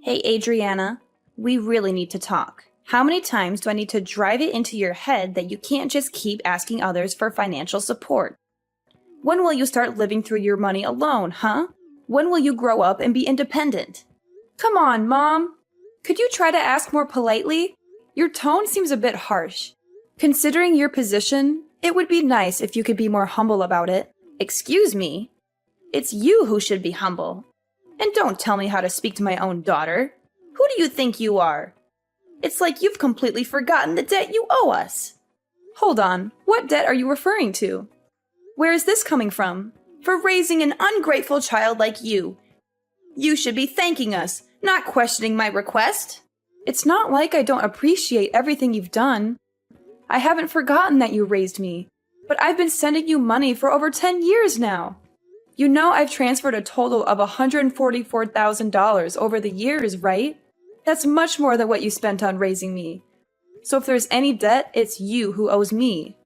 Hey, Adriana, we really need to talk. How many times do I need to drive it into your head that you can't just keep asking others for financial support? When will you start living through your money alone, huh? When will you grow up and be independent? Come on, Mom! Could you try to ask more politely? Your tone seems a bit harsh. Considering your position, it would be nice if you could be more humble about it. Excuse me? It's you who should be humble. And don't tell me how to speak to my own daughter. Who do you think you are? It's like you've completely forgotten the debt you owe us. Hold on, what debt are you referring to? Where is this coming from? For raising an ungrateful child like you. You should be thanking us, not questioning my request. It's not like I don't appreciate everything you've done. I haven't forgotten that you raised me, but I've been sending you money for over 10 years now. You know I've transferred a total of $144,000 over the years, right? That's much more than what you spent on raising me. So if there's any debt, it's you who owes me.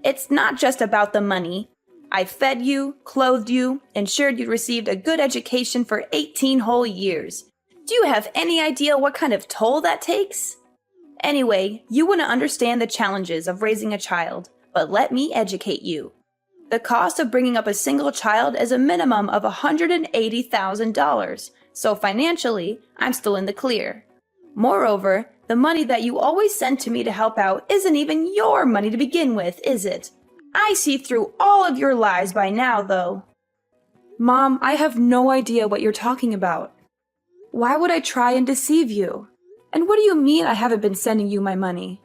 It's not just about the money. I fed you, clothed you, ensured you received a good education for 18 whole years. Do you have any idea what kind of toll that takes? Anyway, you wouldn't understand the challenges of raising a child, but let me educate you. The cost of bringing up a single child is a minimum of $180,000, so financially, I'm still in the clear. Moreover, the money that you always send to me to help out isn't even your money to begin with, is it? I see through all of your lies by now, though. Mom, I have no idea what you're talking about. Why would I try and deceive you? And what do you mean I haven't been sending you my money?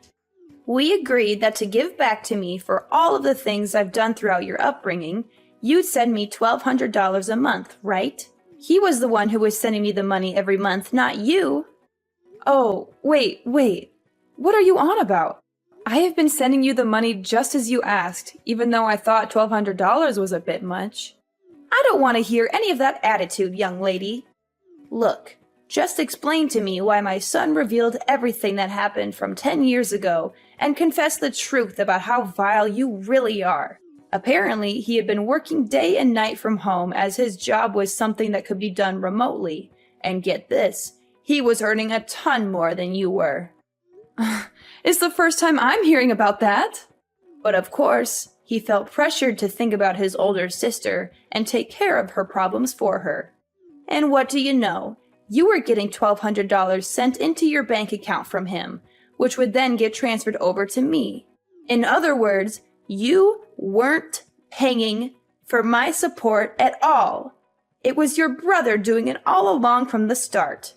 We agreed that to give back to me for all of the things I've done throughout your upbringing, you'd send me $1,200 a month, right? He was the one who was sending me the money every month, not you. Oh, wait. What are you on about? I have been sending you the money just as you asked, even though I thought $1,200 was a bit much. I don't want to hear any of that attitude, young lady. Look, just explain to me why my son revealed everything that happened from 10 years ago and confessed the truth about how vile you really are. Apparently, he had been working day and night from home as his job was something that could be done remotely. And get this, he was earning a ton more than you were. It's the first time I'm hearing about that. But of course, he felt pressured to think about his older sister and take care of her problems for her. And what do you know? You were getting $1,200 sent into your bank account from him, which would then get transferred over to me. In other words, you weren't paying for my support at all. It was your brother doing it all along from the start.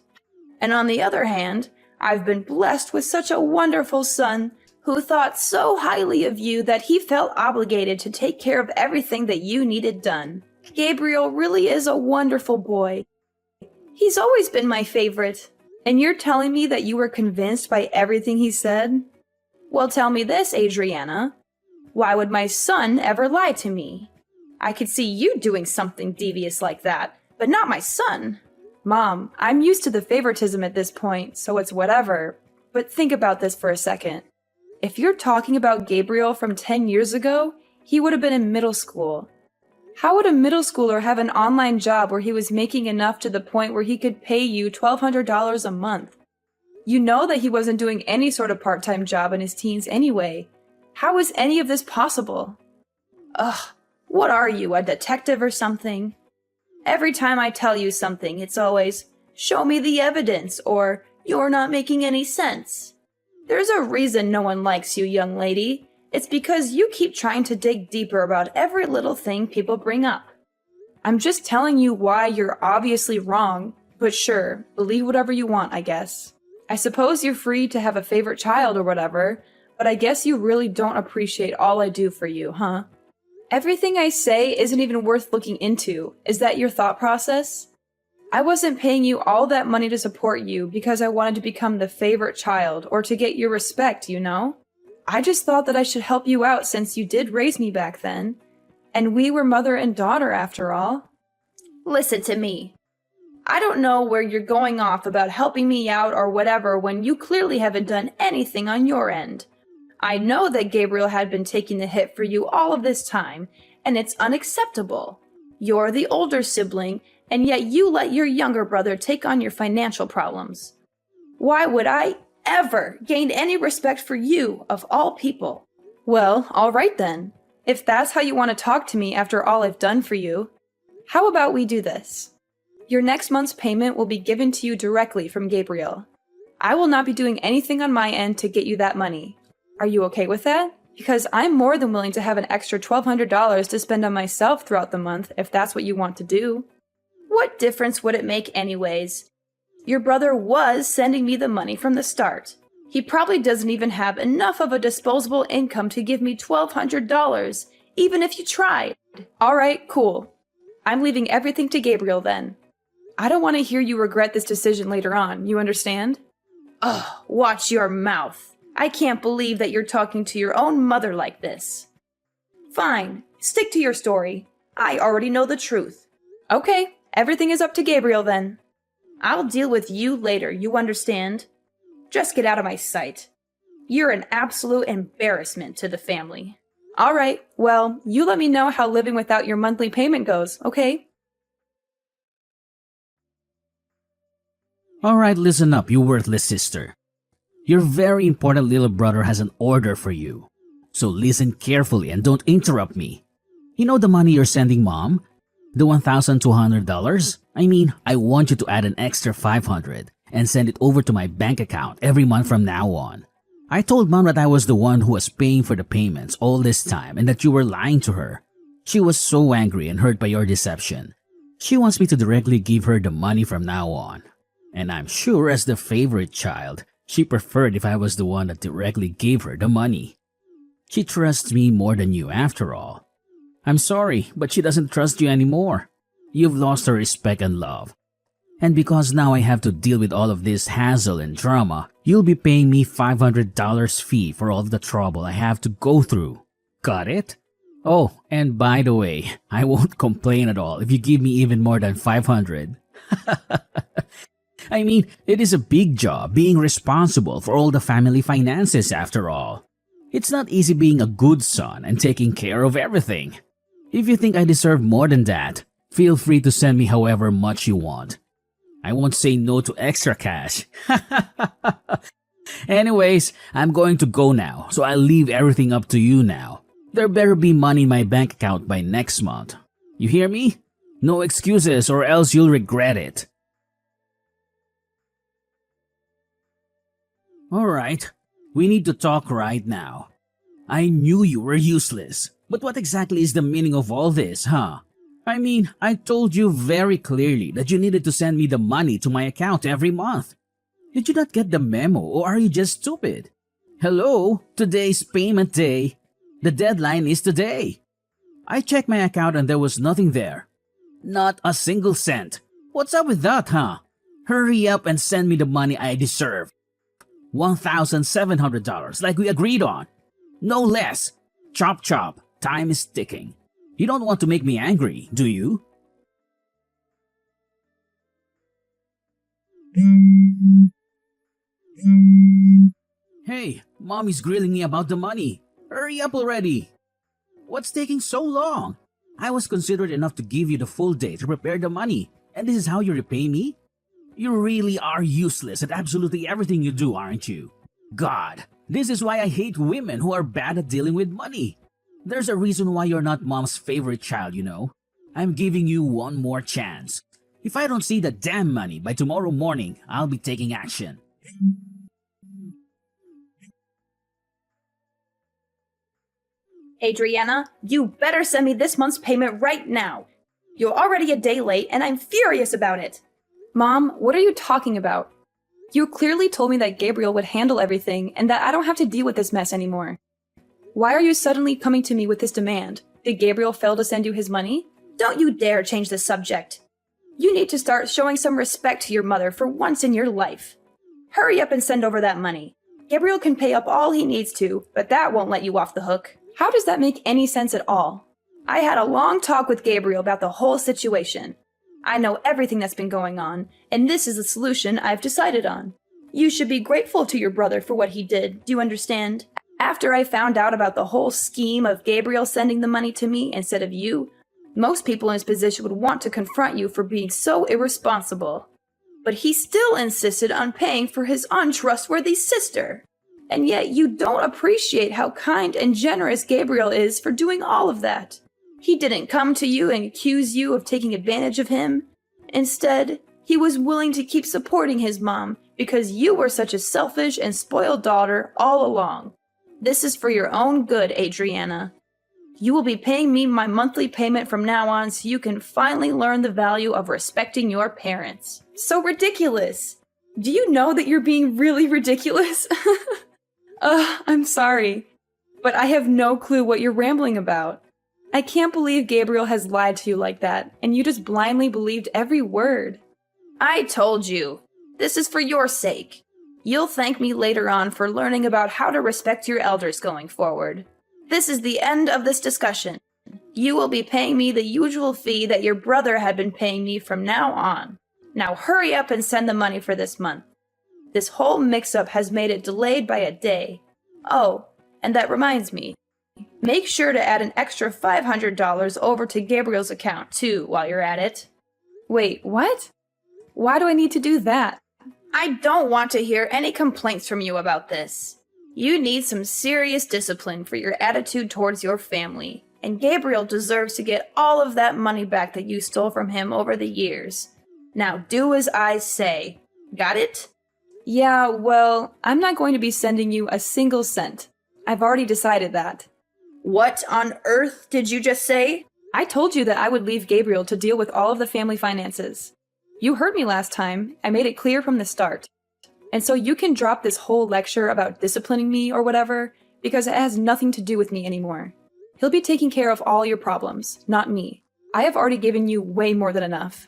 And on the other hand, I've been blessed with such a wonderful son who thought so highly of you that he felt obligated to take care of everything that you needed done. Gabriel really is a wonderful boy. He's always been my favorite. And you're telling me that you were convinced by everything he said? Well, tell me this, Adriana. Why would my son ever lie to me? I could see you doing something devious like that, but not my son. Mom, I'm used to the favoritism at this point, so it's whatever. But think about this for a second. If you're talking about Gabriel from 10 years ago, he would have been in middle school. How would a middle schooler have an online job where he was making enough to the point where he could pay you $1,200 a month? You know that he wasn't doing any sort of part-time job in his teens anyway. How is any of this possible? Ugh, what are you, a detective or something? Every time I tell you something, it's always, show me the evidence, or you're not making any sense. There's a reason no one likes you, young lady. It's because you keep trying to dig deeper about every little thing people bring up. I'm just telling you why you're obviously wrong, but sure, believe whatever you want, I guess. I suppose you're free to have a favorite child or whatever, but I guess you really don't appreciate all I do for you, huh? Everything I say isn't even worth looking into. Is that your thought process? I wasn't paying you all that money to support you because I wanted to become the favorite child or to get your respect, you know? I just thought that I should help you out since you did raise me back then. And we were mother and daughter after all. Listen to me. I don't know where you're going off about helping me out or whatever when you clearly haven't done anything on your end. I know that Gabriel had been taking the hit for you all of this time, and it's unacceptable. You're the older sibling, and yet you let your younger brother take on your financial problems. Why would I ever gain any respect for you, of all people? Well, all right then. If that's how you want to talk to me after all I've done for you, how about we do this? Your next month's payment will be given to you directly from Gabriel. I will not be doing anything on my end to get you that money. Are you okay with that? Because I'm more than willing to have an extra $1,200 to spend on myself throughout the month if that's what you want to do. What difference would it make anyways? Your brother was sending me the money from the start. He probably doesn't even have enough of a disposable income to give me $1,200, even if you tried. Alright, cool. I'm leaving everything to Gabriel then. I don't want to hear you regret this decision later on, you understand? Ugh, watch your mouth. I can't believe that you're talking to your own mother like this. Fine, stick to your story. I already know the truth. Okay, everything is up to Gabriel then. I'll deal with you later, you understand? Just get out of my sight. You're an absolute embarrassment to the family. Alright, well, you let me know how living without your monthly payment goes, okay? Alright, listen up, you worthless sister. Your very important little brother has an order for you. So listen carefully and don't interrupt me. You know the money you're sending mom? The $1,200? I mean, I want you to add an extra $500 and send it over to my bank account every month from now on. I told mom that I was the one who was paying for the payments all this time and that you were lying to her. She was so angry and hurt by your deception. She wants me to directly give her the money from now on. And I'm sure as the favorite child, she preferred if I was the one that directly gave her the money. She trusts me more than you after all. I'm sorry, but she doesn't trust you anymore. You've lost her respect and love. And because now I have to deal with all of this hassle and drama, you'll be paying me $500 fee for all the trouble I have to go through. Got it? Oh, and by the way, I won't complain at all if you give me even more than $500. I mean, it is a big job being responsible for all the family finances after all. It's not easy being a good son and taking care of everything. If you think I deserve more than that, feel free to send me however much you want. I won't say no to extra cash. Anyways, I'm going to go now, so I'll leave everything up to you now. There better be money in my bank account by next month. You hear me? No excuses or else you'll regret it. Alright, we need to talk right now. I knew you were useless, but what exactly is the meaning of all this, huh? I mean, I told you very clearly that you needed to send me the money to my account every month. Did you not get the memo or are you just stupid? Hello, today's payment day. The deadline is today. I checked my account and there was nothing there. Not a single cent. What's up with that, huh? Hurry up and send me the money I deserve. $1,700 like we agreed on. No less. Chop chop. Time is ticking. You don't want to make me angry, do you? Hey, mommy's grilling me about the money. Hurry up already. What's taking so long? I was considerate enough to give you the full day to prepare the money, and this is how you repay me? You really are useless at absolutely everything you do, aren't you? God, this is why I hate women who are bad at dealing with money. There's a reason why you're not mom's favorite child, you know. I'm giving you one more chance. If I don't see the damn money by tomorrow morning, I'll be taking action. Adriana, you better send me this month's payment right now. You're already a day late and I'm furious about it. Mom, what are you talking about? You clearly told me that Gabriel would handle everything and that I don't have to deal with this mess anymore. Why are you suddenly coming to me with this demand? Did Gabriel fail to send you his money? Don't you dare change the subject. You need to start showing some respect to your mother for once in your life. Hurry up and send over that money. Gabriel can pay up all he needs to, but that won't let you off the hook. How does that make any sense at all? I had a long talk with Gabriel about the whole situation. I know everything that's been going on, and this is the solution I've decided on. You should be grateful to your brother for what he did, do you understand? After I found out about the whole scheme of Gabriel sending the money to me instead of you, Most people in his position would want to confront you for being so irresponsible. But he still insisted on paying for his untrustworthy sister. And yet you don't appreciate how kind and generous Gabriel is for doing all of that. He didn't come to you and accuse you of taking advantage of him. Instead, he was willing to keep supporting his mom because you were such a selfish and spoiled daughter all along. This is for your own good, Adriana. You will be paying me my monthly payment from now on so you can finally learn the value of respecting your parents. So ridiculous. Do you know that you're being really ridiculous? I'm sorry, but I have no clue what you're rambling about. I can't believe Gabriel has lied to you like that, and you just blindly believed every word. I told you. This is for your sake. You'll thank me later on for learning about how to respect your elders going forward. This is the end of this discussion. You will be paying me the usual fee that your brother had been paying me from now on. Now hurry up and send the money for this month. This whole mix-up has made it delayed by a day. Oh, and that reminds me. Make sure to add an extra $500 over to Gabriel's account, too, while you're at it. Wait, what? Why do I need to do that? I don't want to hear any complaints from you about this. You need some serious discipline for your attitude towards your family, and Gabriel deserves to get all of that money back that you stole from him over the years. Now do as I say. Got it? Yeah, well, I'm not going to be sending you a single cent. I've already decided that. What on earth did you just say? I told you that I would leave Gabriel to deal with all of the family finances. You heard me last time. I made it clear from the start. And so you can drop this whole lecture about disciplining me or whatever, because it has nothing to do with me anymore. He'll be taking care of all your problems, not me. I have already given you way more than enough.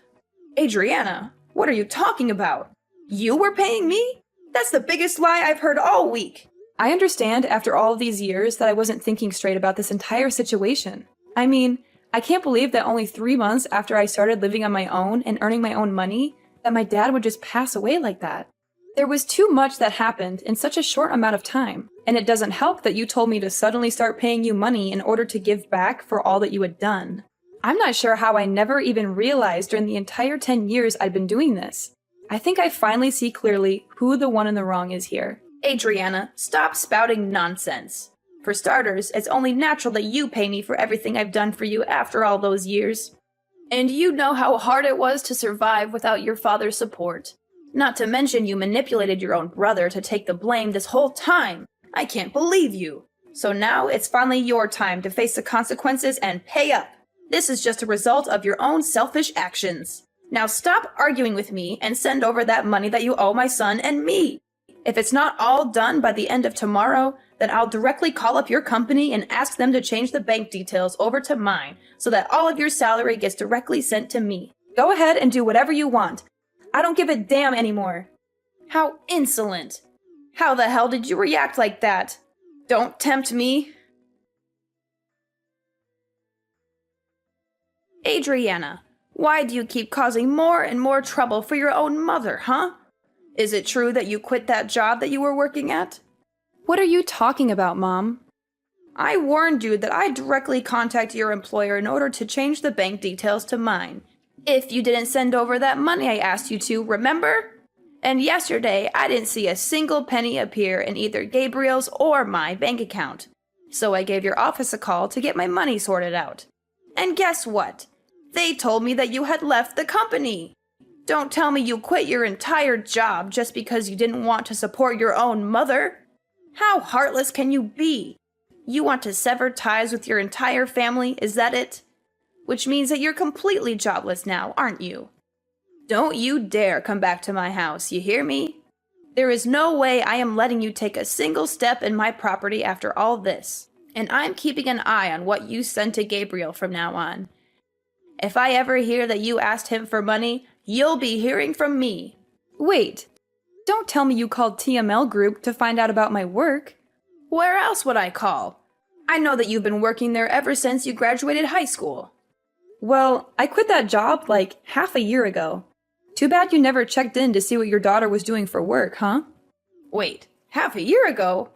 Adriana, what are you talking about? You were paying me? That's the biggest lie I've heard all week. I understand after all of these years that I wasn't thinking straight about this entire situation. I mean, I can't believe that only 3 months after I started living on my own and earning my own money, that my dad would just pass away like that. There was too much that happened in such a short amount of time, and it doesn't help that you told me to suddenly start paying you money in order to give back for all that you had done. I'm not sure how I never even realized during the entire 10 years I'd been doing this. I think I finally see clearly who the one in the wrong is here. Adriana, stop spouting nonsense. For starters, it's only natural that you pay me for everything I've done for you after all those years. And you know how hard it was to survive without your father's support. Not to mention you manipulated your own brother to take the blame this whole time. I can't believe you. So now it's finally your time to face the consequences and pay up. This is just a result of your own selfish actions. Now stop arguing with me and send over that money that you owe my son and me. If it's not all done by the end of tomorrow, then I'll directly call up your company and ask them to change the bank details over to mine so that all of your salary gets directly sent to me. Go ahead and do whatever you want. I don't give a damn anymore. How insolent. How the hell did you react like that? Don't tempt me. Adriana, why do you keep causing more and more trouble for your own mother, huh? Is it true that you quit that job that you were working at? What are you talking about, Mom? I warned you that I'd directly contact your employer in order to change the bank details to mine. If you didn't send over that money I asked you to, remember? And yesterday, I didn't see a single penny appear in either Gabriel's or my bank account. So I gave your office a call to get my money sorted out. And guess what? They told me that you had left the company. Don't tell me you quit your entire job just because you didn't want to support your own mother. How heartless can you be? You want to sever ties with your entire family, is that it? Which means that you're completely jobless now, aren't you? Don't you dare come back to my house, you hear me? There is no way I am letting you take a single step in my property after all this. And I'm keeping an eye on what you send to Gabriel from now on. If I ever hear that you asked him for money, you'll be hearing from me. Wait, don't tell me you called TML Group to find out about my work. Where else would I call? I know that you've been working there ever since you graduated high school. Well, I quit that job like half a year ago. Too bad you never checked in to see what your daughter was doing for work, huh? Wait, half a year ago?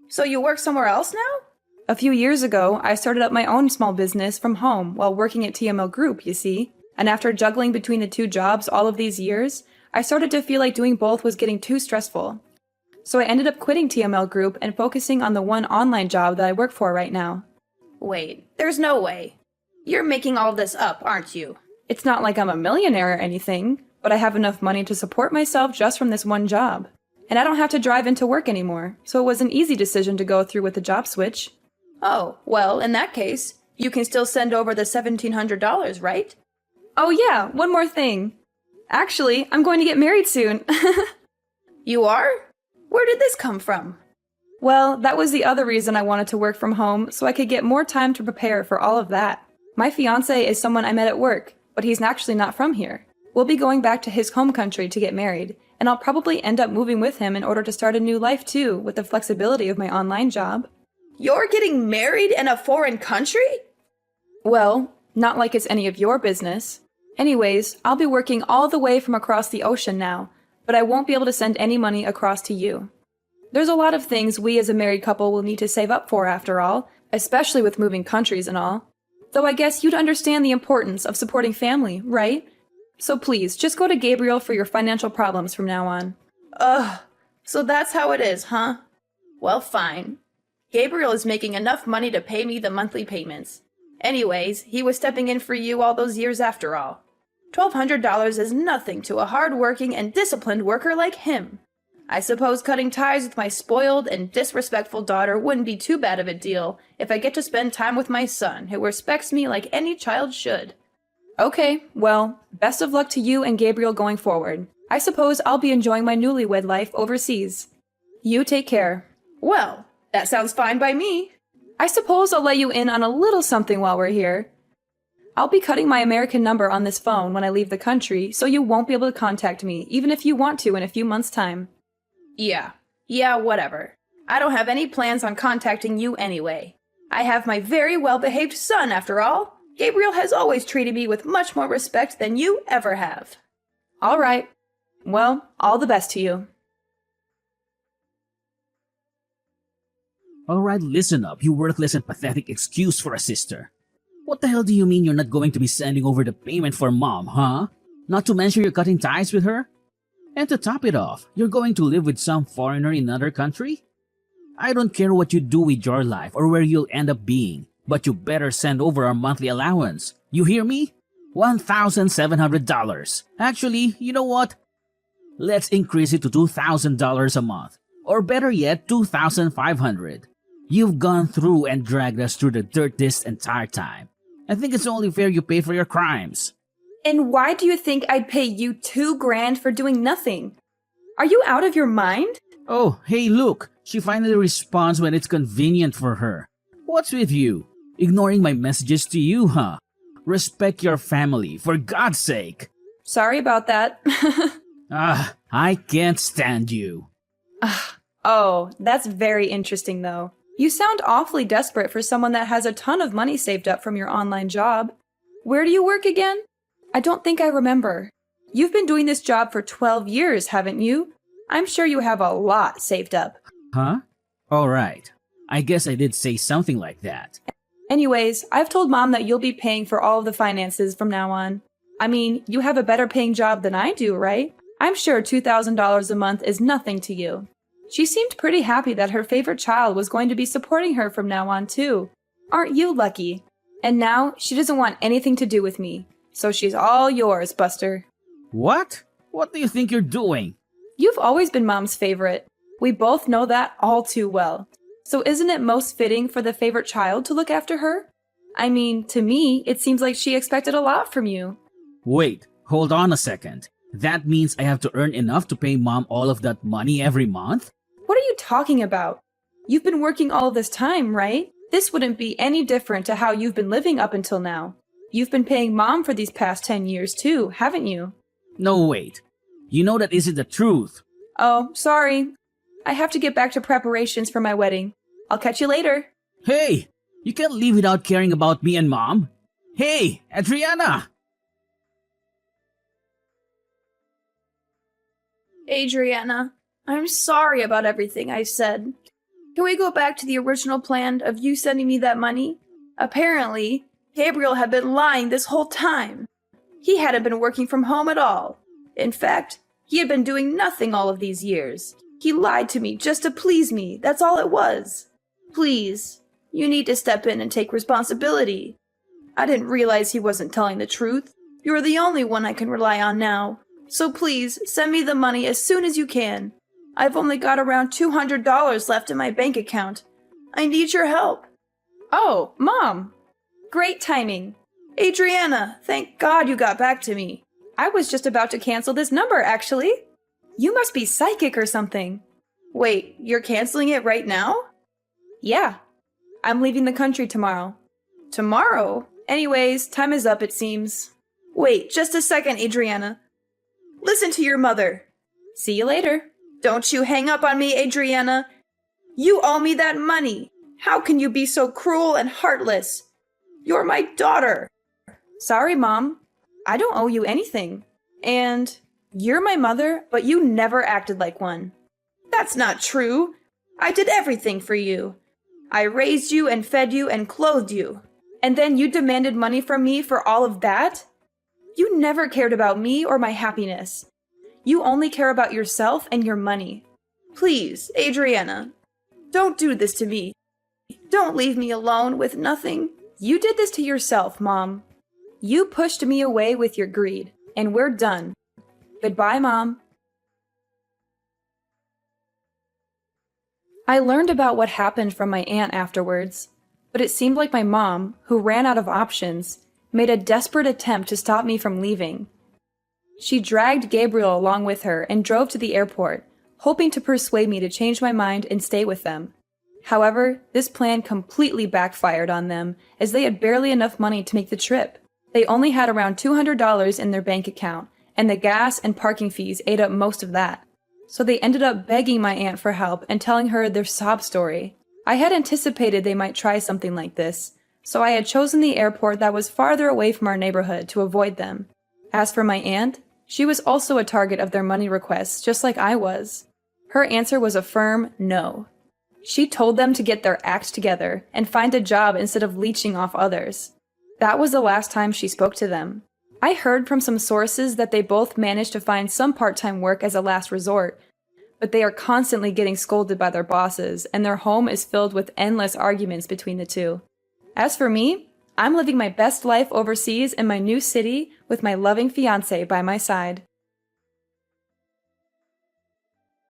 So you work somewhere else now? A few years ago, I started up my own small business from home while working at TML Group, you see. And after juggling between the two jobs all of these years, I started to feel like doing both was getting too stressful. So I ended up quitting TML Group and focusing on the one online job that I work for right now. Wait, there's no way. You're making all this up, aren't you? It's not like I'm a millionaire or anything, but I have enough money to support myself just from this one job. And I don't have to drive into work anymore, so it was an easy decision to go through with the job switch. Oh, well, in that case, you can still send over the $1,700, right? Oh yeah, one more thing. Actually, I'm going to get married soon. You are? Where did this come from? Well, that was the other reason I wanted to work from home, so I could get more time to prepare for all of that. My fiancé is someone I met at work, but he's actually not from here. We'll be going back to his home country to get married, and I'll probably end up moving with him in order to start a new life too, with the flexibility of my online job. You're getting married in a foreign country? Well, not like it's any of your business. Anyways, I'll be working all the way from across the ocean now, but I won't be able to send any money across to you. There's a lot of things we as a married couple will need to save up for after all, especially with moving countries and all. Though I guess you'd understand the importance of supporting family, right? So please, just go to Gabriel for your financial problems from now on. Ugh, so that's how it is, huh? Well, fine. Gabriel is making enough money to pay me the monthly payments. Anyways, he was stepping in for you all those years after all. $1,200 is nothing to a hard-working and disciplined worker like him. I suppose cutting ties with my spoiled and disrespectful daughter wouldn't be too bad of a deal if I get to spend time with my son, who respects me like any child should. Okay, well, best of luck to you and Gabriel going forward. I suppose I'll be enjoying my newlywed life overseas. You take care. Well, that sounds fine by me. I suppose I'll let you in on a little something while we're here. I'll be cutting my American number on this phone when I leave the country, so you won't be able to contact me, even if you want to in a few months' time. Yeah, whatever. I don't have any plans on contacting you anyway. I have my very well-behaved son, after all. Gabriel has always treated me with much more respect than you ever have. All right. Well, all the best to you. Alright, listen up, you worthless and pathetic excuse for a sister. What the hell do you mean you're not going to be sending over the payment for mom, huh? Not to mention you're cutting ties with her? And to top it off, you're going to live with some foreigner in another country? I don't care what you do with your life or where you'll end up being, but you better send over our monthly allowance. You hear me? $1,700. Actually, you know what? Let's increase it to $2,000 a month. Or better yet, $2,500. You've gone through and dragged us through the dirt this entire time. I think it's only fair you pay for your crimes. And why do you think I'd pay you $2,000 for doing nothing? Are you out of your mind? Oh, hey look, she finally responds when it's convenient for her. What's with you? Ignoring my messages to you, huh? Respect your family, for God's sake. Sorry about that. I can't stand you. Oh, that's very interesting though. You sound awfully desperate for someone that has a ton of money saved up from your online job. Where do you work again? I don't think I remember. You've been doing this job for 12 years, haven't you? I'm sure you have a lot saved up. Huh? Alright. I guess I did say something like that. Anyways, I've told Mom that you'll be paying for all of the finances from now on. I mean, you have a better paying job than I do, right? I'm sure $2,000 a month is nothing to you. She seemed pretty happy that her favorite child was going to be supporting her from now on, too. Aren't you lucky? And now, she doesn't want anything to do with me. So she's all yours, Buster. What? What do you think you're doing? You've always been Mom's favorite. We both know that all too well. So isn't it most fitting for the favorite child to look after her? I mean, to me, it seems like she expected a lot from you. Wait, hold on a second. That means I have to earn enough to pay Mom all of that money every month? What are you talking about? You've been working all this time, right? This wouldn't be any different to how you've been living up until now. You've been paying Mom for these past 10 years too, haven't you? No, wait. You know that isn't the truth. Oh, sorry. I have to get back to preparations for my wedding. I'll catch you later. Hey! You can't leave without caring about me and Mom. Hey, Adriana! Adriana, I'm sorry about everything I said. Can we go back to the original plan of you sending me that money? Apparently, Gabriel had been lying this whole time. He hadn't been working from home at all. In fact, he had been doing nothing all of these years. He lied to me just to please me, that's all it was. Please, you need to step in and take responsibility. I didn't realize he wasn't telling the truth. You're the only one I can rely on now. So please, send me the money as soon as you can. I've only got around $200 left in my bank account. I need your help. Oh, Mom! Great timing. Adriana, thank God you got back to me. I was just about to cancel this number, actually. You must be psychic or something. Wait, you're canceling it right now? Yeah. I'm leaving the country tomorrow. Tomorrow? Anyways, time is up, it seems. Wait, just a second, Adriana. Listen to your mother. See you later. Don't you hang up on me, Adriana. You owe me that money. How can you be so cruel and heartless? You're my daughter. Sorry, Mom. I don't owe you anything. And you're my mother, but you never acted like one. That's not true. I did everything for you. I raised you and fed you and clothed you. And then you demanded money from me for all of that? You never cared about me or my happiness. You only care about yourself and your money. Please, Adriana, don't do this to me. Don't leave me alone with nothing. You did this to yourself, Mom. You pushed me away with your greed, and we're done. Goodbye, Mom. I learned about what happened from my aunt afterwards, but it seemed like my mom, who ran out of options, made a desperate attempt to stop me from leaving. She dragged Gabriel along with her and drove to the airport, hoping to persuade me to change my mind and stay with them. However, this plan completely backfired on them, as they had barely enough money to make the trip. They only had around $200 in their bank account, and the gas and parking fees ate up most of that. So they ended up begging my aunt for help and telling her their sob story. I had anticipated they might try something like this, so I had chosen the airport that was farther away from our neighborhood to avoid them. As for my aunt, she was also a target of their money requests, just like I was. Her answer was a firm no. She told them to get their act together and find a job instead of leeching off others. That was the last time she spoke to them. I heard from some sources that they both managed to find some part-time work as a last resort, but they are constantly getting scolded by their bosses, and their home is filled with endless arguments between the two. As for me, I'm living my best life overseas in my new city with my loving fiancé by my side.